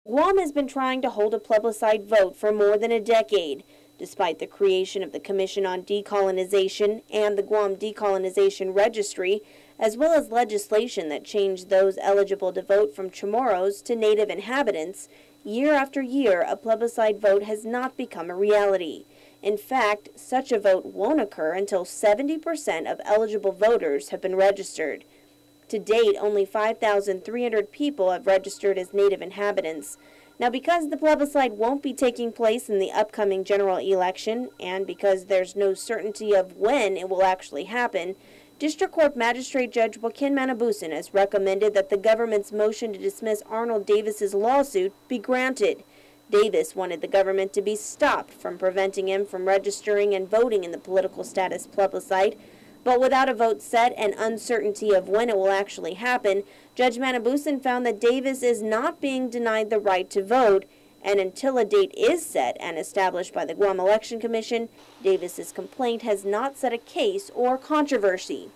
Guam has been trying to hold a plebiscite vote for more than a decade, despite the creation of the Commission on Decolonization and the Guam Decolonization Registry, as well as legislation that changed those eligible to vote from Chamorros to native inhabitants. Year after year, a plebiscite vote has not become a reality. In fact, such a vote won't occur until 70% of eligible voters have been registered. To date, only 5,300 people have registered as native inhabitants. Now, because the plebiscite won't be taking place in the upcoming general election, and because there's no certainty of when it will actually happen, District Court Magistrate Judge Joaquin Manibusan has recommended that the government's motion to dismiss Arnold Davis's lawsuit be granted. Davis wanted the government to be stopped from preventing him from registering and voting in the political status plebiscite. But without a vote set and uncertainty of when it will actually happen, Judge Manibusan found that Davis is not being denied the right to vote, and until a date is set and established by the Guam Election Commission, Davis's complaint has not set a case or controversy.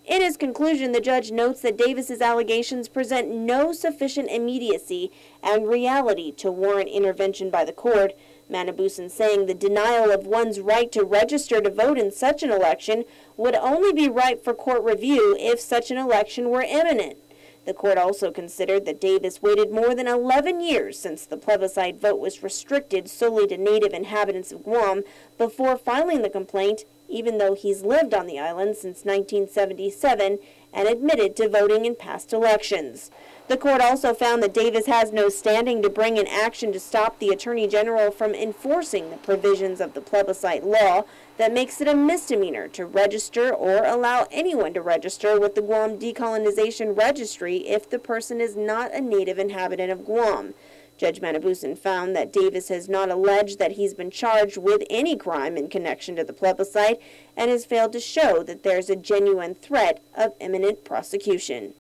In his conclusion, the judge notes that Davis's allegations present no sufficient immediacy and reality to warrant intervention by the court. Manibusan saying the denial of one's right to register to vote in such an election would only be ripe for court review if such an election were imminent. The court also considered that Davis waited more than 11 years since the plebiscite vote was restricted solely to native inhabitants of Guam before filing the complaint, even though he's lived on the island since 1977 and admitted to voting in past elections. The court also found that Davis has no standing to bring an action to stop the Attorney General from enforcing the provisions of the plebiscite law that makes it a misdemeanor to register or allow anyone to register with the Guam Decolonization Registry if the person is not a native inhabitant of Guam. Judge Manibusan found that Davis has not alleged that he's been charged with any crime in connection to the plebiscite and has failed to show that there's a genuine threat of imminent prosecution.